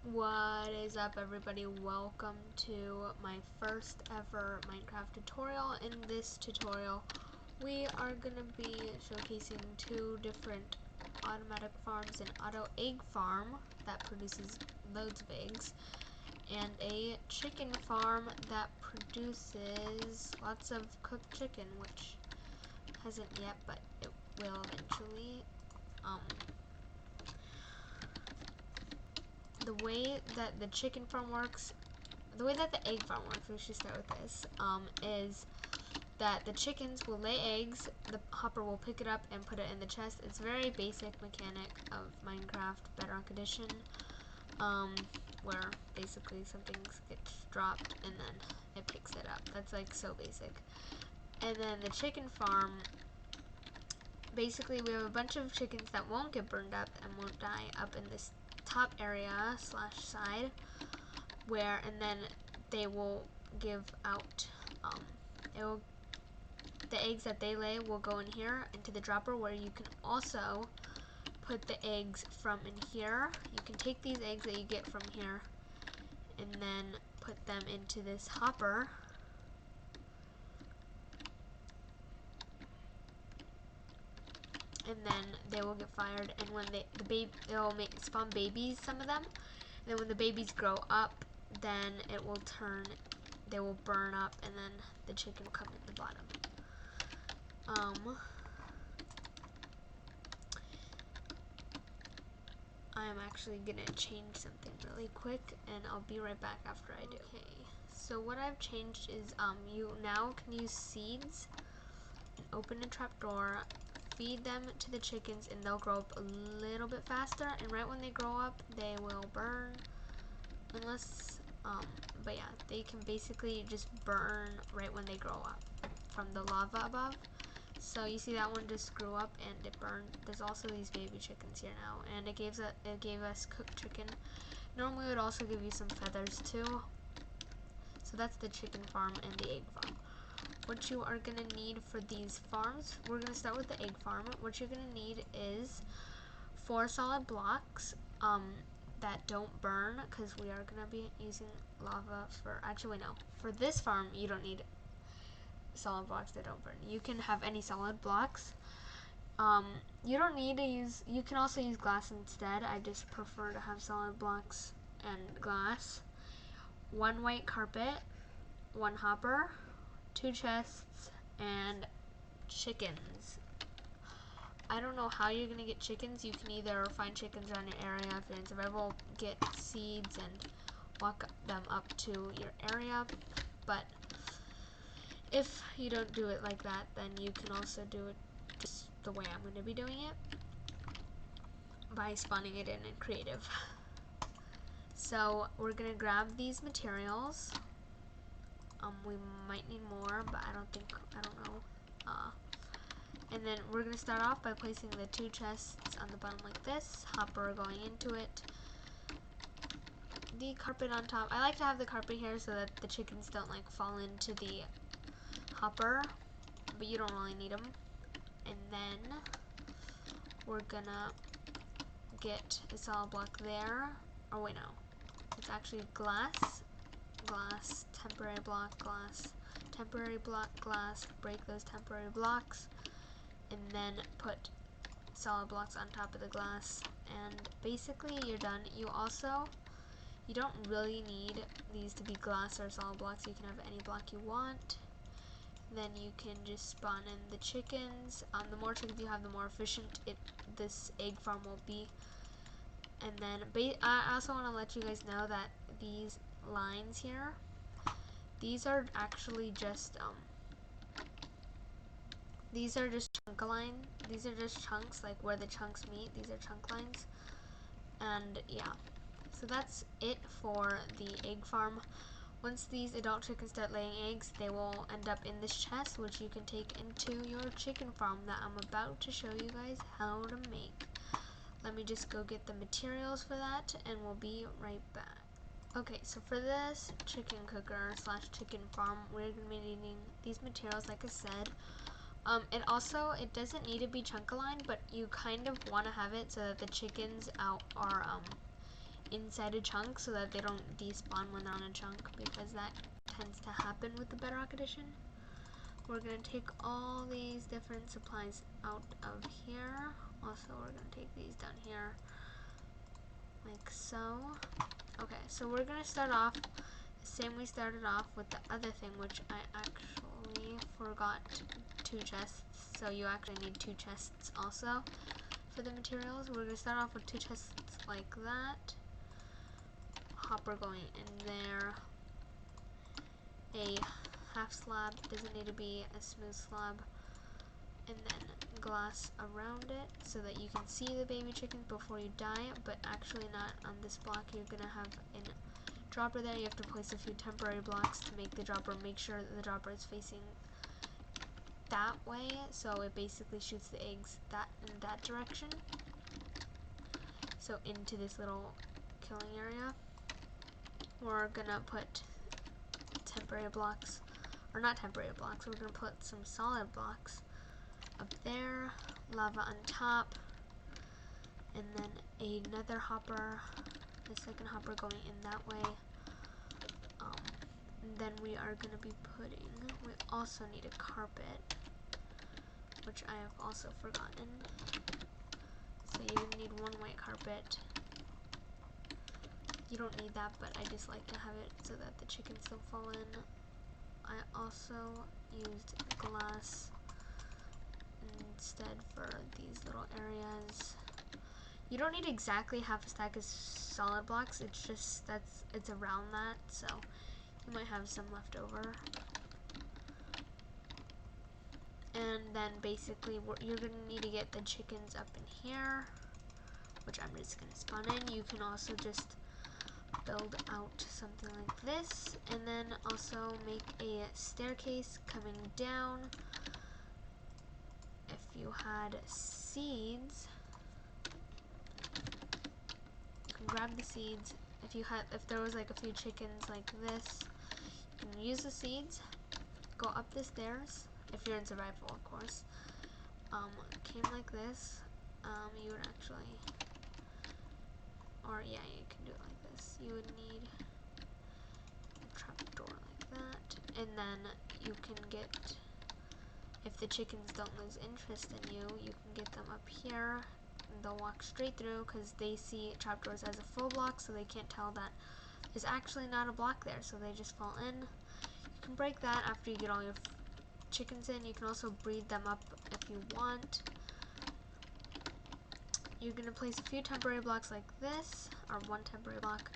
What is up, everybody? Welcome to my first ever Minecraft tutorial. In this tutorial we are going to be showcasing two different automatic farms: an auto egg farm that produces loads of eggs and a chicken farm that produces lots of cooked chicken, which hasn't yet, but it will eventually. The way that the chicken farm works, the way that the egg farm works, we should start with this, is that the chickens will lay eggs, the hopper will pick it up and put it in the chest. It's a very basic mechanic of Minecraft Bedrock Edition, where basically something gets dropped and then it picks it up. That's like so basic. And then the chicken farm, basically we have a bunch of chickens that won't get burned up and won't die up in this top area / side, where, and then they will give out, the eggs that they lay will go in here into the dropper, where you can also put the eggs from in here. You can take these eggs that you get from here and then put them into this hopper, and then they will get fired, and when they'll spawn babies, some of them, and then when the babies grow up, then they will burn up, and then the chicken will come in the bottom. I'm actually gonna change something really quick, and I'll be right back after I do. Okay, so what I've changed is you now can use seeds, open a trapdoor, feed them to the chickens, and they'll grow up a little bit faster, and right when they grow up they will burn, unless but yeah, they can basically just burn right when they grow up from the lava above. So you see that one just grew up and it burned. There's also these baby chickens here now, and it gave us cooked chicken. Normally it would also give you some feathers too. So that's the chicken farm and the egg farm. What you are gonna need for these farms, we're gonna start with the egg farm. What you're gonna need is 4 solid blocks that don't burn, because we are gonna be using lava for, actually no, for this farm you don't need solid blocks that don't burn. You can have any solid blocks. You don't need to use, you can also use glass instead. I just prefer to have solid blocks and glass. 1 white carpet, 1 hopper, 2 chests, and chickens. I don't know how you're gonna get chickens. You can either find chickens around your area if you're in survival, get seeds and walk them up to your area, but if you don't do it like that, then you can also do it just the way I'm going to be doing it, by spawning it in creative. So we're going to grab these materials. We might need more, but I don't know. And then we're going to start off by placing the 2 chests on the bottom like this, hopper going into it, the carpet on top. I like to have the carpet here so that the chickens don't like fall into the hopper, but you don't really need them. And then we're gonna get a solid block there. Oh wait, no, it's actually glass, temporary block, glass, temporary block, glass. Break those temporary blocks, and then put solid blocks on top of the glass, and basically you're done. You don't really need these to be glass or solid blocks. You can have any block you want. Then you can just spawn in the chickens. The more chickens you have, the more efficient this egg farm will be. And then I also want to let you guys know that these lines here, these are actually just chunk lines. These are just chunks, like where the chunks meet. These are chunk lines. And yeah, so that's it for the egg farm. Once these adult chickens start laying eggs, they will end up in this chest, which you can take into your chicken farm that I'm about to show you guys how to make. Let me just go get the materials for that, and we'll be right back. Okay, so for this chicken cooker / chicken farm, we're going to be needing these materials, like I said. It doesn't need to be chunk aligned, but you kind of want to have it so that the chickens are inside a chunk so that they don't despawn when they're on a chunk, because that tends to happen with the Bedrock edition. We're going to take all these different supplies out of here. Also, we're going to take these down here, like so. Okay, so we're going to start off the same we started off with the other thing, which I actually forgot 2 chests. So you actually need 2 chests also for the materials. We're going to start off with 2 chests like that. Hopper going in there. A half slab, doesn't need to be a smooth slab. And then glass around it so that you can see the baby chickens before you dye it, but actually not on this block. You're gonna have a dropper there. You have to place a few temporary blocks to make the dropper, make sure that the dropper is facing that way, so it basically shoots the eggs in that direction. So into this little killing area, we're gonna put temporary blocks, or not temporary blocks, we're gonna put some solid blocks up there, lava on top, and then another hopper, the second hopper going in that way. And then we are going to be putting, we also need a carpet, which I have also forgotten. So you're going to need 1 white carpet. You don't need that, but I just like to have it so that the chickens don't fall in. I also used glass instead for these little areas. You don't need exactly half a stack of solid blocks, it's just it's around that, so you might have some left over. And then basically you're going to need to get the chickens up in here, which I'm just going to spawn in. You can also just build out something like this, and then also make a staircase coming down. If you had seeds, you can grab the seeds. If there was like a few chickens like this, you can use the seeds, go up the stairs, if you're in survival of course. Came like this, you would actually, or yeah, you can do it like this. You would need a trapdoor like that, and then you can get, if the chickens don't lose interest in you, you can get them up here, and they'll walk straight through because they see trapdoors as a full block, so they can't tell that there's actually not a block there, so they just fall in. You can break that after you get all your chickens in. You can also breed them up if you want. You're going to place a few temporary blocks like this, or 1 temporary block,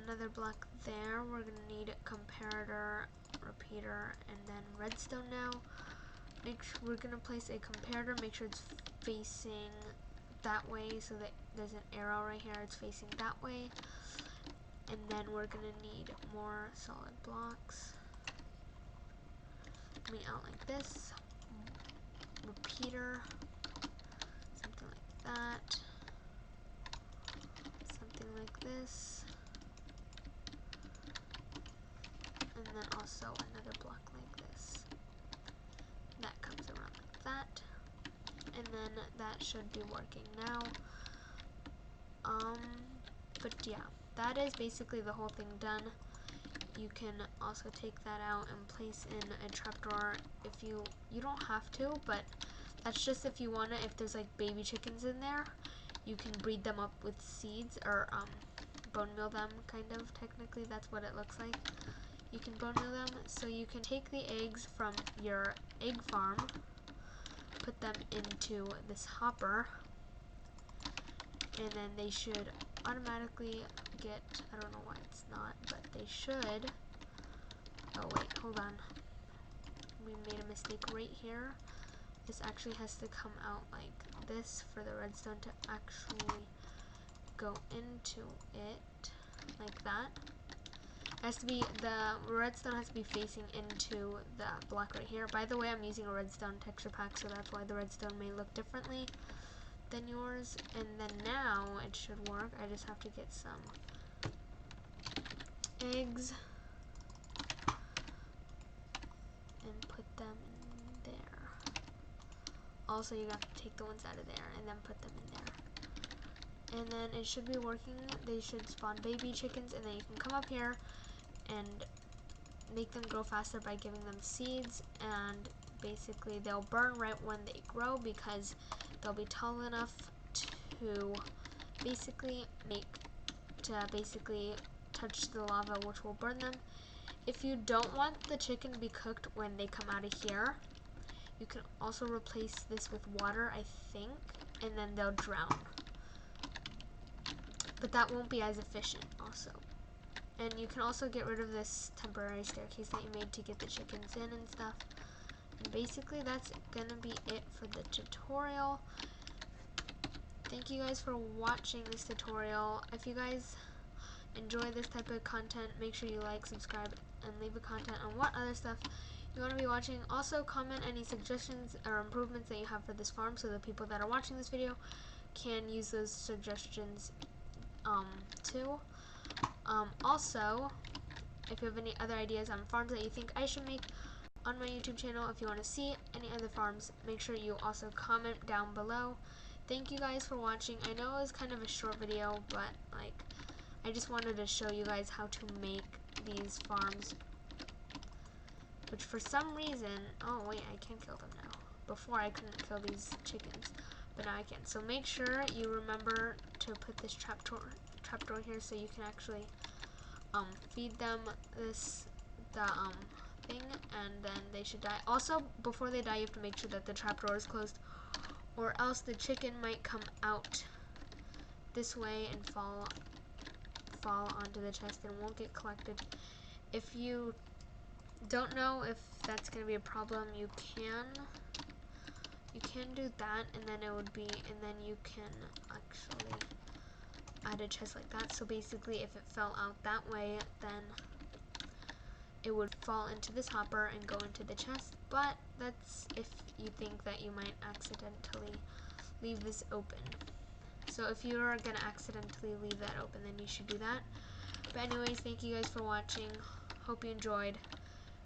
another block there. We're going to need a comparator, repeater, and then redstone now. We're going to place a comparator, make sure it's facing that way, so that there's an arrow right here, it's facing that way. And then we're going to need more solid blocks coming out like this. Repeater, something like that, something like this, and then also another block like this. That comes around like that, and then that should be working now. But yeah, that is basically the whole thing done. You can also take that out and place in a trapdoor if you don't have to, but that's just if you want to. If there's like baby chickens in there, you can breed them up with seeds, or bone meal them, kind of. Technically that's what it looks like. You can bone meal them, so you can take the eggs from your egg farm, put them into this hopper, and then they should automatically get, I don't know why it's not, but they should, oh wait, hold on, we made a mistake right here. This actually has to come out like this for the redstone to actually go into it, like that. It has to be, the redstone has to be facing into the block right here. By the way, I'm using a redstone texture pack, so that's why the redstone may look differently than yours. And then now it should work. I just have to get some eggs and put them in there. Also, you have to take the ones out of there and then put them in there. and then it should be working. They should spawn baby chickens, and then you can come up here and make them grow faster by giving them seeds, and basically they'll burn right when they grow because they'll be tall enough to basically touch the lava, which will burn them. If you don't want the chicken to be cooked when they come out of here, you can also replace this with water, I think, and then they'll drown. But that won't be as efficient also. And you can also get rid of this temporary staircase that you made to get the chickens in and stuff. And basically that's gonna be it for the tutorial. Thank you guys for watching this tutorial. If you guys enjoy this type of content, make sure you like, subscribe, and leave a comment on what other stuff you want to be watching. Also comment any suggestions or improvements that you have for this farm so the people that are watching this video can use those suggestions too. Also, if you have any other ideas on farms that you think I should make on my YouTube channel, if you want to see any other farms, make sure you also comment down below. Thank you guys for watching. I know it was kind of a short video, but like, I just wanted to show you guys how to make these farms, which for some reason, oh wait, I can kill them now. Before I couldn't kill these chickens, but now I can. So make sure you remember to put this trapdoor here so you can actually feed them the thing, and then they should die. Also, before they die, you have to make sure that the trapdoor is closed, or else the chicken might come out this way and fall onto the chest and won't get collected. If you don't know if that's going to be a problem, you can do that, and then you can actually add a chest like that. So basically, if it fell out that way, then it would fall into this hopper and go into the chest. But that's if you think that you might accidentally leave this open. So if you're gonna accidentally leave that open, then you should do that. But anyways, thank you guys for watching. Hope you enjoyed.